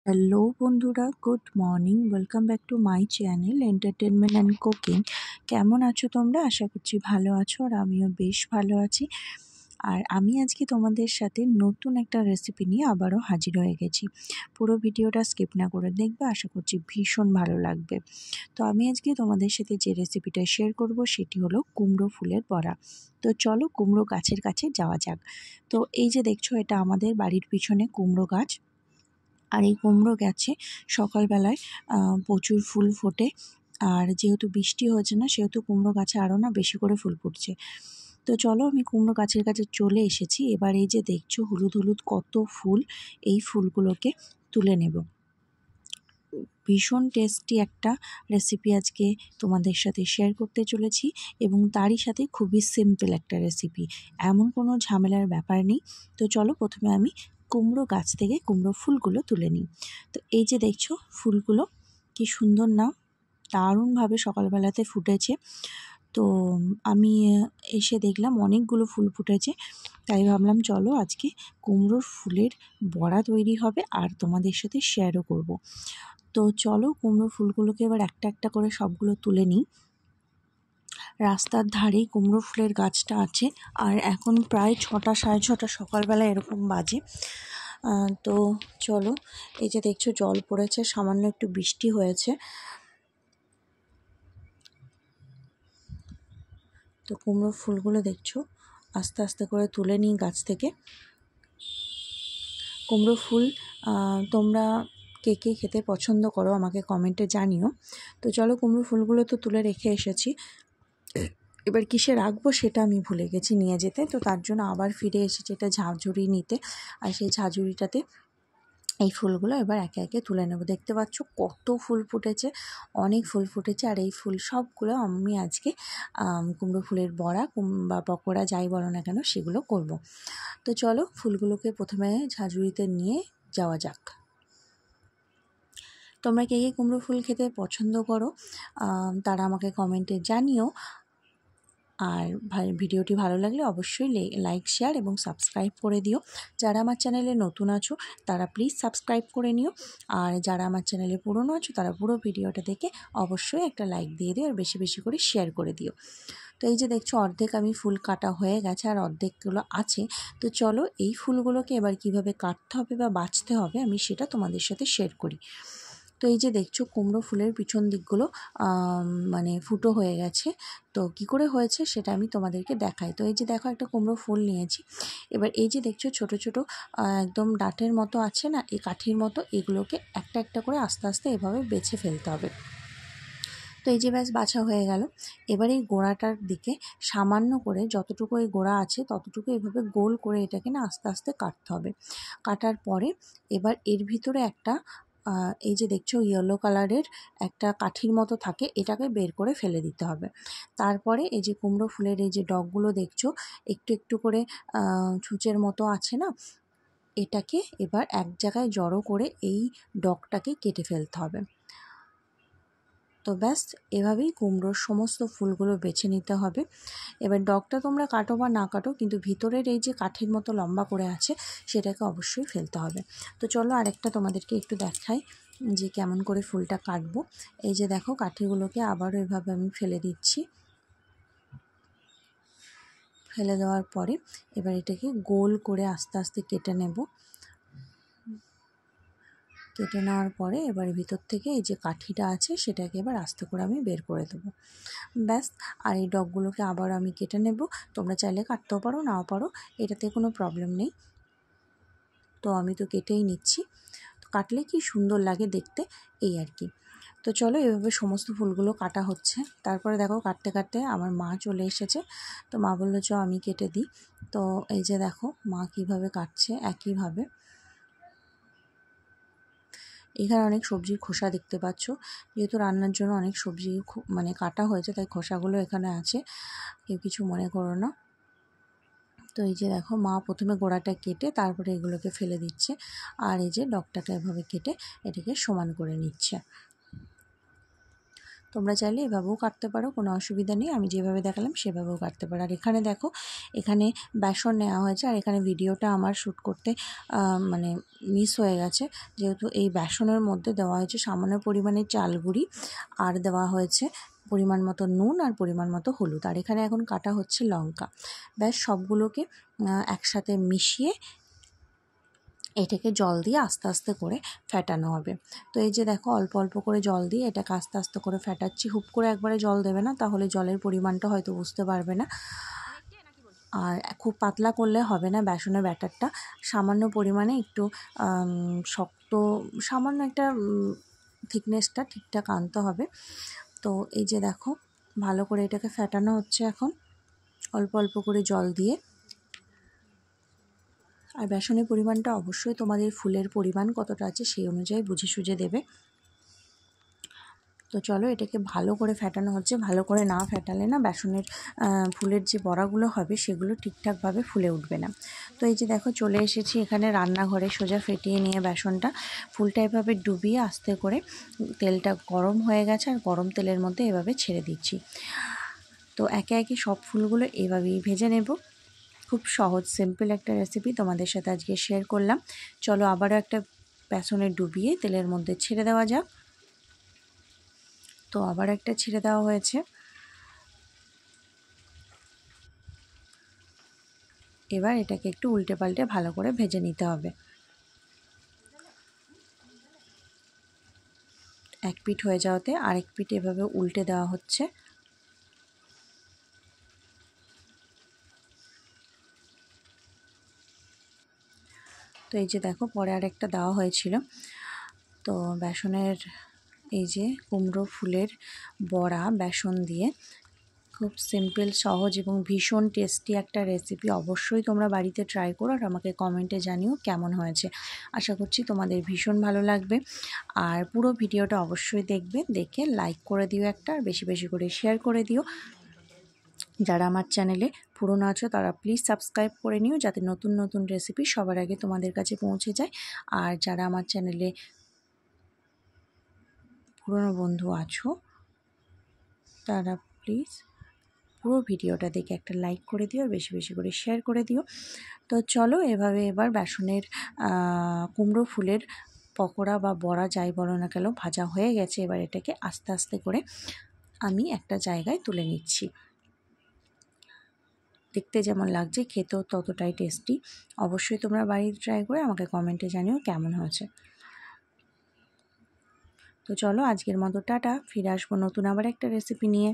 Hello বন্ধুরা, good morning. Welcome back to my channel entertainment and cooking. কেমন আছো তোমরা? আশা করছি ভালো আছো, আর আমিও বেশ ভালো আছি। আর আমি আজকে তোমাদের সাথে নতুন একটা রেসিপি নিয়ে আবারও হাজির হয়ে গেছি। পুরো ভিডিওটা স্কিপ না করে দেখবে, আশা করছি ভীষণ ভালো লাগবে। তো আমি আজকে তোমাদের সাথে যে রেসিপিটা শেয়ার করব সেটি হলো কুমড়ো ফুলের বড়া। তো চলো কুমড়ো গাছের কাছে যাওয়া যাক। তো এই যে দেখছো, এটা আমাদের বাড়ির পিছনে কুমড়ো গাছ। আর এই কুমড়ো গাছে সকালবেলায় প্রচুর ফুল ফোটে। আর যেহেতু বৃষ্টি হয়েছে না, সেহেতু কুমড়ো গাছে আরও না বেশি করে ফুল ফুটছে। তো চলো, আমি কুমড়ো গাছের কাছে চলে এসেছি। এবার এই যে দেখছো হলুদ হলুদ কত ফুল, এই ফুলগুলোকে তুলে নেব। ভীষণ টেস্টি একটা রেসিপি আজকে তোমাদের সাথে শেয়ার করতে চলেছি, এবং তারই সাথে খুবই সিম্পল একটা রেসিপি, এমন কোনো ঝামেলার ব্যাপার নেই। তো চলো, প্রথমে আমি কুমড়ো গাছ থেকে কুমড়ো ফুলগুলো তুলে নিই। তো এই যে দেখছো ফুলগুলো কি সুন্দর না, দারুণভাবে সকালবেলাতে ফুটেছে। তো আমি এসে দেখলাম অনেকগুলো ফুল ফুটেছে, তাই ভাবলাম চলো আজকে কুমড়োর ফুলের বড়া তৈরি হবে আর তোমাদের সাথে শেয়ারও করব। তো চলো কুমড়ো ফুলগুলোকে এবার একটা একটা করে সবগুলো তুলে নিই। রাস্তার ধারেই কুমড়ো ফুলের গাছটা আছে, আর এখন প্রায় 6টা, 6:30 সকালবেলা এরকম বাজে। তো চলো, এই যে দেখছো জল পড়েছে, সামান্য একটু বৃষ্টি হয়েছে। তো কুমড়ো ফুলগুলো দেখছো আস্তে আস্তে করে তুলে নিই গাছ থেকে। কুমড়ো ফুল তোমরা কে কে খেতে পছন্দ করো আমাকে কমেন্টে জানিও। তো চলো, কুমড়ো ফুলগুলো তো তুলে রেখে এসেছি, এবার কিসে রাখবো সেটা আমি ভুলে গেছি নিয়ে যেতে। তো তার জন্য আবার ফিরে এসেছি এটা ঝাঁঝুরি নিতে, আর সেই ঝাঁঝুরিটাতে এই ফুলগুলো এবার একে একে তুলে নেব। দেখতে পাচ্ছ কত ফুল ফুটেছে, অনেক ফুল ফুটেছে। আর এই ফুল সবগুলো আমি আজকে কুমড়ো ফুলের বড়া বা পকোড়া যাই বলো না কেন সেগুলো করব। তো চলো ফুলগুলোকে প্রথমে ঝাঁঝুরিতে নিয়ে যাওয়া যাক। তোমরা কে কে কুমড়ো ফুল খেতে পছন্দ করো তারা আমাকে কমেন্টে জানিও। আর ভিডিওটি ভালো লাগলে অবশ্যই লাইক, শেয়ার এবং সাবস্ক্রাইব করে দিও। যারা আমার চ্যানেলে নতুন আছো তারা প্লিজ সাবস্ক্রাইব করে নিও, আর যারা আমার চ্যানেলে পুরনো আছো তারা পুরো ভিডিওটা দেখে অবশ্যই একটা লাইক দিয়ে দিও, আর বেশি বেশি করে শেয়ার করে দিও। তো এই যে দেখছো অর্ধেক আমি ফুল কাটা হয়ে গেছে, আর অর্ধেকগুলো আছে। তো চলো এই ফুলগুলোকে এবার কিভাবে কাটতে হবে বা বাছতে হবে আমি সেটা তোমাদের সাথে শেয়ার করি। তো এই যে দেখছো কুমড়ো ফুলের পিছন দিকগুলো মানে ফুটো হয়ে গেছে। তো কি করে হয়েছে সেটা আমি তোমাদেরকে দেখাই। তো এই যে দেখো একটা কুমড়ো ফুল নিয়েছি। এবার এই যে দেখছো ছোট ছোট একদম ডাঁটের মতো আছে না, এই কাঠির মতো, এগুলোকে একটা একটা করে আস্তে আস্তে এভাবে বেছে ফেলতে হবে। তো এই যে ব্যাস বাছা হয়ে গেল। এবার এই গোড়াটার দিকে সামান্য করে যতটুকু এই গোড়া আছে ততটুকু এভাবে গোল করে এটাকে না আস্তে আস্তে কাটতে হবে। কাটার পরে এবার এর ভিতরে একটা এই যে দেখছো ইয়েলো কালারের একটা কাঠির মতো থাকে, এটাকে বের করে ফেলে দিতে হবে। তারপরে এই যে কুমড়ো ফুলের এই যে ডগগুলো দেখছো একটু একটু করে ছুঁচের মতো আছে না, এটাকে এবার এক জায়গায় জড়ো করে এই ডগটাকে কেটে ফেলতে হবে। তো ব্যাস এভাবেই কুমড়োর সমস্ত ফুলগুলো বেছে নিতে হবে। এবার ডগটা তোমরা কাটো বা না কাটো, কিন্তু ভিতরের এই যে কাঠির মতো লম্বা করে আছে সেটাকে অবশ্যই ফেলতে হবে। তো চলো আরেকটা তোমাদেরকে একটু দেখাই যে কেমন করে ফুলটা কাটবো। এই যে দেখো কাঠিগুলোকে আবারও এভাবে আমি ফেলে দিচ্ছি। ফেলে দেওয়ার পরে এবার এটাকে গোল করে আস্তে আস্তে কেটে নেব। কেটে নেওয়ার পরে এবার ভিতর থেকে এই যে কাঠিটা আছে সেটাকে এবার আস্তে করে আমি বের করে দেবো। ব্যাস, আর এই ডগগুলোকে আবার আমি কেটে নেব। তোমরা চাইলে কাটতেও পারো, নাও পারো, এটাতে কোনো প্রবলেম নেই। তো আমি তো কেটেই নিচ্ছি। তো কাটলে কি সুন্দর লাগে দেখতে, এই আর কি। তো চলো এভাবে সমস্ত ফুলগুলো কাটা হচ্ছে। তারপরে দেখো কাটতে কাটতে আমার মা চলে এসেছে। তো মা বললো চ আমি কেটে দিই। তো এই যে দেখো মা কীভাবে কাটছে একইভাবে। এখানে অনেক সবজির খোসা দেখতে পাচ্ছ, যেহেতু রান্নার জন্য অনেক সবজি মানে কাটা হয়েছে তাই খোসাগুলো এখানে আছে, কেউ কিছু মনে করো না। তো এই যে দেখো মা প্রথমে গোড়াটা কেটে তারপরে এগুলোকে ফেলে দিচ্ছে, আর এই যে ডগটাকে এভাবে কেটে এটাকে সমান করে নিচ্ছে। তোমরা চাইলে এভাবেও কাটতে পারো, কোনো অসুবিধা নেই। আমি যেভাবে দেখালাম সেভাবেও কাটতে পারো। আর এখানে দেখো, এখানে বেসন নেওয়া হয়েছে। আর এখানে ভিডিওটা আমার শ্যুট করতে মানে মিস হয়ে গেছে, যেহেতু এই বেসনের মধ্যে দেওয়া হয়েছে সামান্য পরিমাণে চাল গুঁড়ি, আর দেওয়া হয়েছে পরিমাণ মতো নুন আর পরিমাণ মতো হলুদ। আর এখানে এখন কাটা হচ্ছে লঙ্কা। ব্যাস সবগুলোকে একসাথে মিশিয়ে এটাকে জল দিয়ে আস্তে আস্তে করে ফেটানো হবে। তো এই যে দেখো, অল্প অল্প করে জল দিয়ে এটাকে আস্তে আস্তে করে ফেটাচ্ছি। হুপ করে একবারে জল দেবে না, তাহলে জলের পরিমাণটা হয়তো বুঝতে পারবে না। আর খুব পাতলা করলে হবে না বেসনের ব্যাটারটা, সামান্য পরিমাণে একটু শক্ত, সামান্য একটা থিকনেসটা ঠিকঠাক আনতে হবে। তো এই যে দেখো, ভালো করে এটাকে ফেটানো হচ্ছে এখন অল্প অল্প করে জল দিয়ে। আর বেসনের পরিমাণটা অবশ্যই তোমাদের ফুলের পরিমাণ কতটা আছে সেই অনুযায়ী বুঝে সুঝে দেবে। তো চলো, এটাকে ভালো করে ফেটানো হচ্ছে। ভালো করে না ফেটালে না বেসনের ফুলের যে বড়াগুলো হবে সেগুলো ঠিকঠাকভাবে ফুলে উঠবে না। তো এই যে দেখো, চলে এসেছি এখানে রান্নাঘরে। সোজা ফেটিয়ে নিয়ে বেসনটা ফুলটা এভাবে ডুবিয়ে আস্তে করে তেলটা গরম হয়ে গেছে, আর গরম তেলের মধ্যে এভাবে ছেড়ে দিচ্ছি। তো একে একে সব ফুলগুলো এভাবেই ভেজে নেব। খুব সহজ সিম্পল একটা রেসিপি তোমাদের সাথে আজকে শেয়ার করলাম। চলো আবারও একটা বেসনে ডুবিয়ে তেলের মধ্যে ছেড়ে দেওয়া যাক। তো আবার একটা ছেড়ে দেওয়া হয়েছে। এবার এটাকে একটু উল্টে পাল্টে ভালো করে ভেজে নিতে হবে। এক পিঠ হয়ে যাওয়াতে আরেক পিঠ এভাবে উল্টে দেওয়া হচ্ছে। তো এই যে দেখো, পরে আরেকটা দেওয়া হয়েছিল। তো বেসনের এই যে কুমড়ো ফুলের বড়া বেসন দিয়ে, খুব সিম্পল, সহজ এবং ভীষণ টেস্টি একটা রেসিপি। অবশ্যই তোমরা বাড়িতে ট্রাই করো আর আমাকে কমেন্টে জানিও কেমন হয়েছে। আশা করছি তোমাদের ভীষণ ভালো লাগবে। আর পুরো ভিডিওটা অবশ্যই দেখবে, দেখে লাইক করে দিও একটা, আর বেশি বেশি করে শেয়ার করে দিও। যারা আমার চ্যানেলে পুরনো আছো তারা প্লিজ সাবস্ক্রাইব করে নিও, যাতে নতুন নতুন রেসিপি সবার আগে তোমাদের কাছে পৌঁছে যায়। আর যারা আমার চ্যানেলে পুরনো বন্ধু আছো তারা প্লিজ পুরো ভিডিওটা দেখে একটা লাইক করে দিও, আর বেশি বেশি করে শেয়ার করে দিও। তো চলো, এভাবে এবার বেসনের কুমড়ো ফুলের পকোড়া বা বড়া যাই বলো না কেন ভাজা হয়ে গেছে। এবার এটাকে আস্তে আস্তে করে আমি একটা জায়গায় তুলে নিচ্ছি। দেখতে যেমন লাগছে, খেতেও ততটাই টেস্টি। অবশ্যই তোমরা বাড়িতে ট্রাই করে আমাকে কমেন্টে জানিও কেমন হয়েছে। তো চলো, আজকের মতো টাটা। ফিরে আসবো নতুন আবার একটা রেসিপি নিয়ে।